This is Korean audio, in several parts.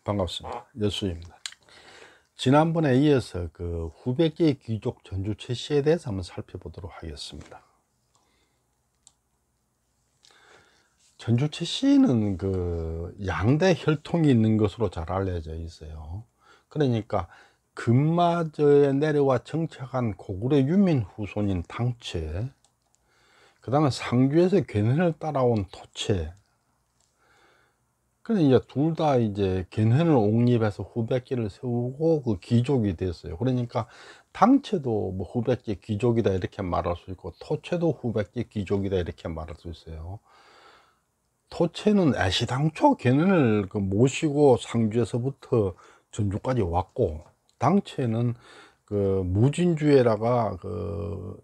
반갑습니다. 여수입니다. 지난번에 이어서 그 후백제의 귀족 전주 최씨에 대해서 한번 살펴보도록 하겠습니다. 전주 최씨는 그 양대 혈통이 있는 것으로 잘 알려져 있어요. 그러니까 금마저에 내려와 정착한 고구려 유민 후손인 당체, 그 다음에 상주에서 괜현을 따라온 토체, 그래 이제 둘 다 이제 괜현을 옹립해서 후백제를 세우고 그 귀족이 됐어요. 그러니까 당체도 뭐 후백제 귀족이다 이렇게 말할 수 있고, 토체도 후백제 귀족이다 이렇게 말할 수 있어요. 토체는 애시당초 괜현을 그 모시고 상주에서부터 전주까지 왔고, 당체는 그 무진주에다가 그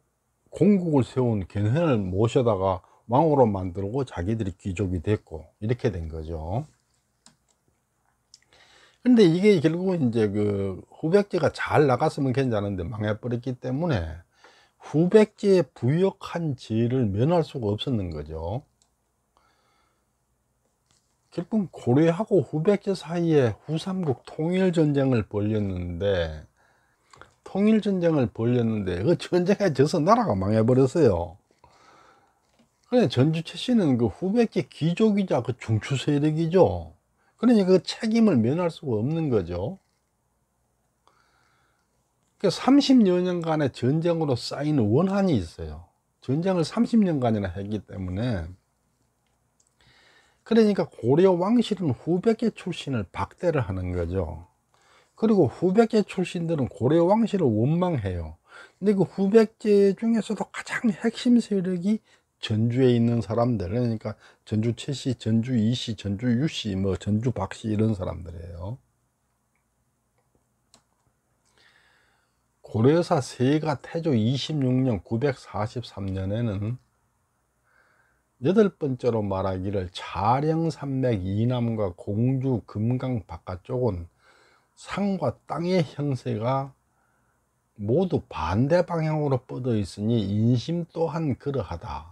공국을 세운 괜현을 모셔다가 왕으로 만들고 자기들이 귀족이 됐고 이렇게 된 거죠. 근데 이게 결국은 이제 그 후백제가 잘 나갔으면 괜찮은데 망해버렸기 때문에 후백제에 부역한 죄를 면할 수가 없었는 거죠. 결국 고려하고 후백제 사이에 후삼국 통일전쟁을 벌였는데 그 전쟁에 져서 나라가 망해버렸어요. 그래 전주 최씨는 그 후백제 귀족이자 그 중추 세력이죠. 그러니 그 책임을 면할 수가 없는 거죠. 그 30여 년간의 전쟁으로 쌓인 원한이 있어요. 전쟁을 30년간이나 했기 때문에. 그러니까 고려 왕실은 후백제 출신을 박대를 하는 거죠. 그리고 후백제 출신들은 고려 왕실을 원망해요. 근데 그 후백제 중에서도 가장 핵심 세력이 전주에 있는 사람들, 그러니까 전주 최씨, 전주 이씨, 전주 유씨, 뭐 전주 박씨 이런 사람들이에요. 고려사 세가 태조 26년 943년에는 여덟 번째로 말하기를 차령산맥 이남과 공주 금강 바깥쪽은 산과 땅의 형세가 모두 반대 방향으로 뻗어 있으니 인심 또한 그러하다.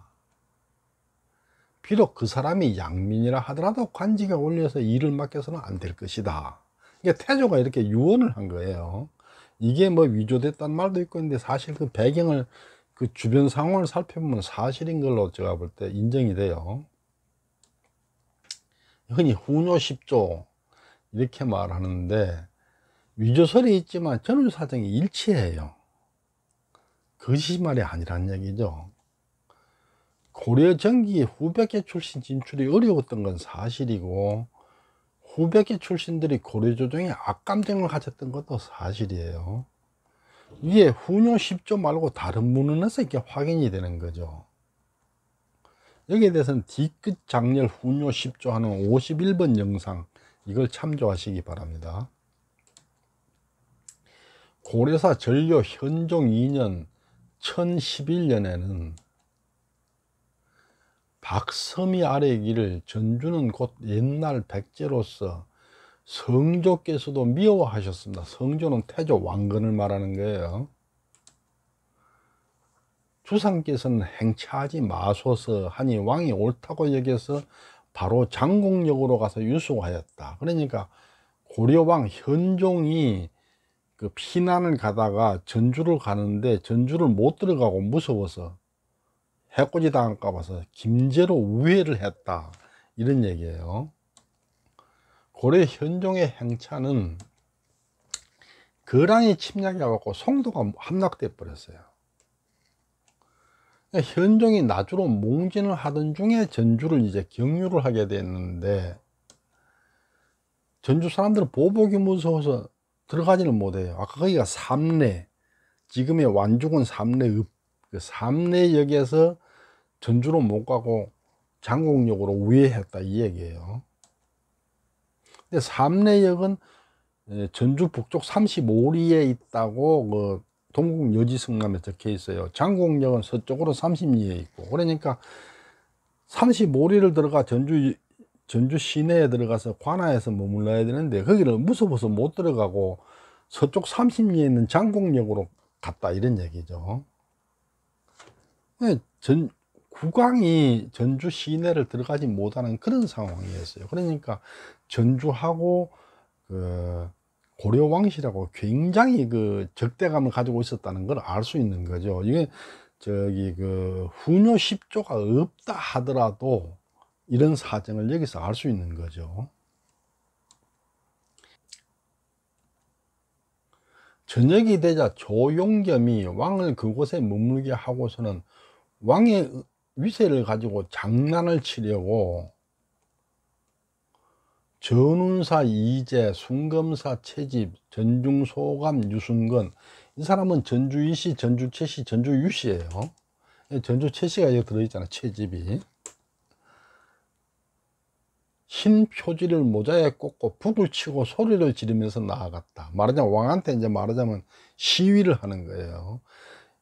비록 그 사람이 양민이라 하더라도 관직에 올려서 일을 맡겨서는 안 될 것이다. 이게 태조가 이렇게 유언을 한 거예요. 이게 뭐 위조됐다는 말도 있고 있는데 사실 그 배경을 그 주변 상황을 살펴보면 사실인 걸로 제가 볼 때 인정이 돼요. 흔히 후뇨 10조 이렇게 말하는데 위조설이 있지만 전후사정이 일치해요. 거짓말이 아니란 얘기죠. 고려 전기에 후백제 출신 진출이 어려웠던 건 사실이고, 후백제 출신들이 고려 조정에 악감정을 가졌던 것도 사실이에요. 이게 후뇨 10조 말고 다른 문헌에서 이렇게 확인이 되는 거죠. 여기에 대해서는 뒤끝 장렬 후뇨 10조 하는 51번 영상, 이걸 참조하시기 바랍니다. 고려사 전료 현종 2년 1011년에는 박섬이 아래기를 전주는 곧 옛날 백제로서 성조께서도 미워하셨습니다. 성조는 태조 왕건을 말하는 거예요. 주상께서는 행차하지 마소서 하니 왕이 옳다고 여겨서 바로 장공역으로 가서 유수하였다. 그러니까 고려왕 현종이 그 피난을 가다가 전주를 가는데 전주를 못 들어가고 무서워서 해코지 당할까 봐서 김제로 우회를 했다, 이런 얘기예요. 고려 현종의 행차는 거란이 침략해 갖고 송도가 함락돼 버렸어요. 현종이 나주로 몽진을 하던 중에 전주를 이제 경유를 하게 됐는데, 전주 사람들은 보복이 무서워서 들어가지는 못해요. 아까 거기가 삼내, 지금의 완주군 삼내읍, 그 삼내역에서 전주로 못 가고 장공역으로 우회했다, 이 얘기예요. 근데 삼내역은 전주 북쪽 35리에 있다고 그 동국 여지승남에 적혀 있어요. 장공역은 서쪽으로 30리에 있고, 그러니까 35리를 들어가 전주 시내에 들어가서 관하에서 머물러야 되는데 거기를 무서워서 못 들어가고 서쪽 30리에 있는 장공역으로 갔다, 이런 얘기죠. 국왕이 전주 시내를 들어가지 못하는 그런 상황이었어요. 그러니까 전주하고 그 고려 왕실하고 굉장히 그 적대감을 가지고 있었다는 걸 알 수 있는 거죠. 이게 저기 그 후뇨 10조가 없다 하더라도 이런 사정을 여기서 알 수 있는 거죠. 저녁이 되자 조용겸이 왕을 그곳에 머물게 하고서는 왕의 위세를 가지고 장난을 치려고 전운사 이재, 순검사 채집, 전중소감 유순건, 이 사람은 전주이씨, 전주채씨, 전주유씨예요. 전주채씨가 여기 들어있잖아, 채집이. 흰 표지를 모자에 꽂고 북을 치고 소리를 지르면서 나아갔다. 말하자면 왕한테 이제 말하자면 시위를 하는 거예요.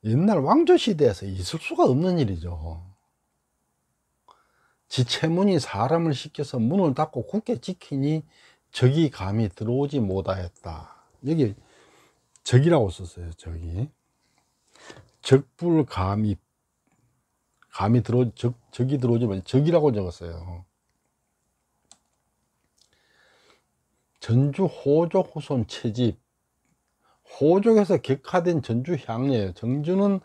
옛날 왕조 시대에서 있을 수가 없는 일이죠. 지 채문이 사람을 시켜서 문을 닫고 굳게 지키니 적이 감히 들어오지 못하였다. 여기 적이라고 썼어요. 적이. 적불 감히 적이 들어오지 적이라고 적었어요. 전주 호족 후손 채집. 호족에서 격화된 전주 향례예요. 전주는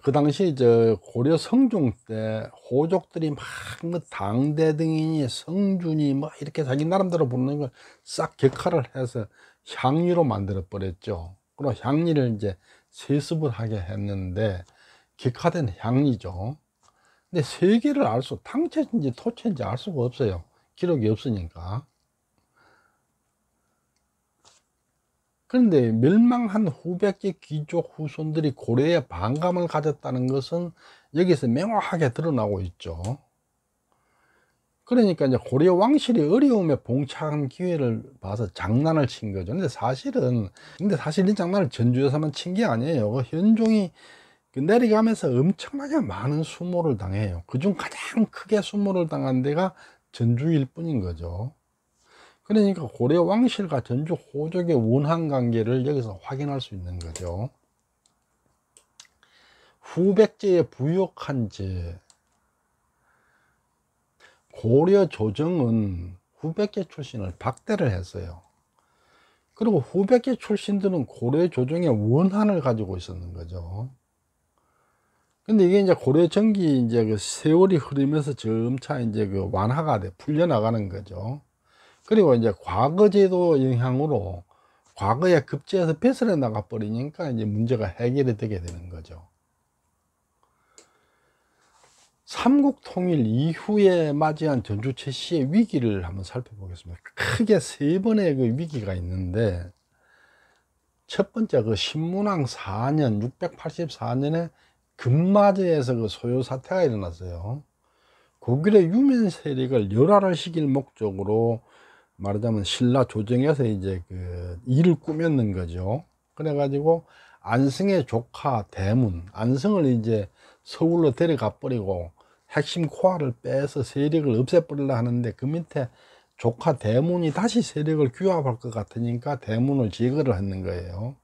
그 당시 저 고려 성종 때 호족들이 막 뭐 당대등이니 성준이 뭐 이렇게 자기 나름대로 부르는 걸 싹 격화를 해서 향리로 만들어 버렸죠. 그리고 향리를 이제 세습을 하게 했는데 격화된 향리죠. 근데 세계를 알 수, 탕체인지 토체인지 알 수가 없어요. 기록이 없으니까. 그런데 멸망한 후백제 귀족 후손들이 고려에 반감을 가졌다는 것은 여기서 명확하게 드러나고 있죠. 그러니까 이제 고려 왕실이 어려움에 봉착한 기회를 봐서 장난을 친 거죠. 근데 사실 이 장난을 전주에서만 친 게 아니에요. 그 현종이 내려가면서 엄청나게 많은 수모를 당해요. 그중 가장 크게 수모를 당한 데가 전주일 뿐인 거죠. 그러니까 고려 왕실과 전주 호족의 원한 관계를 여기서 확인할 수 있는 거죠. 후백제에 부역한 제. 고려 조정은 후백제 출신을 박대를 했어요. 그리고 후백제 출신들은 고려 조정의 원한을 가지고 있었는 거죠. 근데 이게 이제 고려 정기 이제 그 세월이 흐르면서 점차 이제 그 완화가 돼 풀려나가는 거죠. 그리고 이제 과거제도 영향으로 과거에 급제해서 배설해 나가 버리니까 이제 문제가 해결이 되게 되는 거죠. 삼국 통일 이후에 맞이한 전주 채씨의 위기를 한번 살펴보겠습니다. 크게 세 번의 그 위기가 있는데, 첫 번째 그 신문왕 4년 684년에 금마저에서 그 소요 사태가 일어났어요. 고구려 유면 세력을 열화를 시킬 목적으로 말하자면 신라 조정에서 이제 그 일을 꾸몄는 거죠. 그래가지고 안승의 조카 대문, 안승을 이제 서울로 데려가 버리고 핵심 코어를 빼서 세력을 없애버리려 하는데, 그 밑에 조카 대문이 다시 세력을 규합할 것 같으니까 대문을 제거를 했는 거예요.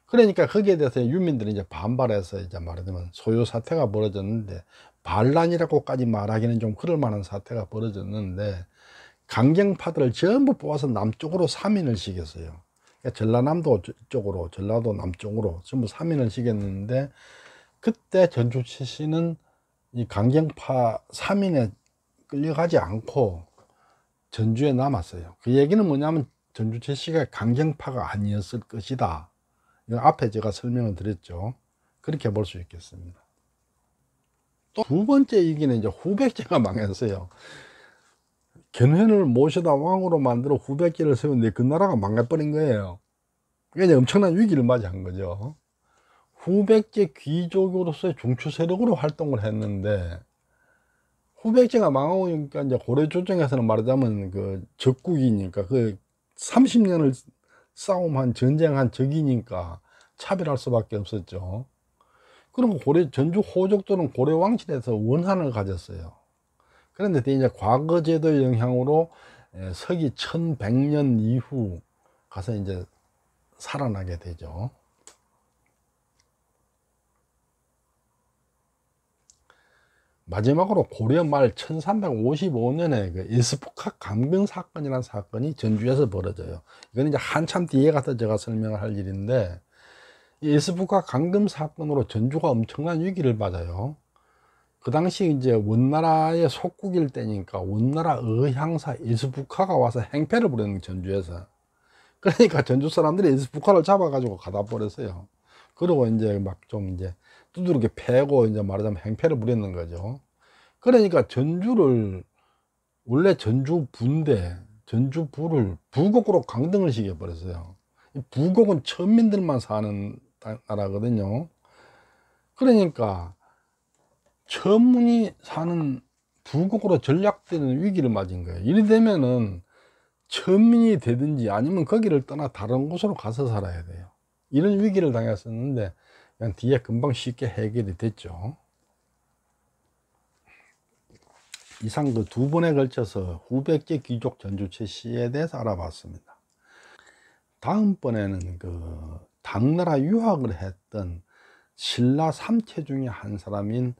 그러니까 거기에 대해서 유민들이 이제 반발해서 이제 말하자면 소요 사태가 벌어졌는데, 반란이라고까지 말하기는 좀 그럴 만한 사태가 벌어졌는데, 강경파들을 전부 뽑아서 남쪽으로 3인을 시켰어요. 그러니까 전라남도 쪽으로, 전라도 남쪽으로 전부 3인을 시켰는데, 그때 전주 채씨는 이 강경파 3인에 끌려가지 않고 전주에 남았어요. 그 얘기는 뭐냐면 전주 채씨가 강경파가 아니었을 것이다. 앞에 제가 설명을 드렸죠. 그렇게 볼 수 있겠습니다. 또 두 번째 위기는 이제 후백제가 망했어요. 견훤을 모셔다 왕으로 만들어 후백제를 세웠는데 그 나라가 망해버린 거예요. 그게 엄청난 위기를 맞이한 거죠. 후백제 귀족으로서의 중추 세력으로 활동을 했는데, 후백제가 망하고 니까 이제 고려 조정에서는 말하자면 그 적국이니까 그 30년을 싸움한 전쟁한 적이니까 차별할 수밖에 없었죠. 그리고 전주 호족들은 고려 왕실에서 원한을 가졌어요. 그런데 이제 과거 제도 영향으로 서기 1100년 이후 가서 이제 살아나게 되죠. 마지막으로 고려 말 1355년에 그 에스푸카 강변 사건이라는 사건이 전주에서 벌어져요. 이건 이제 한참 뒤에 가서 제가 설명을 할 일인데, 이 에스푸카 강금 사건으로 전주가 엄청난 위기를 맞아요. 그 당시 이제 원나라의 속국일 때니까 원나라 의향사 에스푸카가 와서 행패를 부리는 전주에서. 그러니까 전주 사람들이 에스푸카를 잡아가지고 가다 버렸어요. 그리고 이제 막 좀 이제 두드럽게 패고 이제 말하자면 행패를 부렸는 거죠. 그러니까 전주를 원래 전주부인데 전주부를 부곡으로 강등을 시켜버렸어요. 부곡은 천민들만 사는 나라거든요. 그러니까 천문이 사는 부곡으로 전락되는 위기를 맞은 거예요. 이리 되면은 천민이 되든지 아니면 거기를 떠나 다른 곳으로 가서 살아야 돼요. 이런 위기를 당했었는데 그냥 뒤에 금방 쉽게 해결이 됐죠. 이상 그 두 번에 걸쳐서 후백제 귀족 전주채 시에 대해서 알아봤습니다. 다음번에는 그 당나라 유학을 했던 신라 3체 중에 한 사람인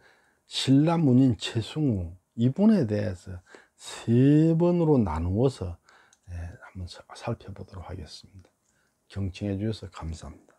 신라문인 최승우, 이분에 대해서 세 번으로 나누어서 한번 살펴보도록 하겠습니다. 경청해 주셔서 감사합니다.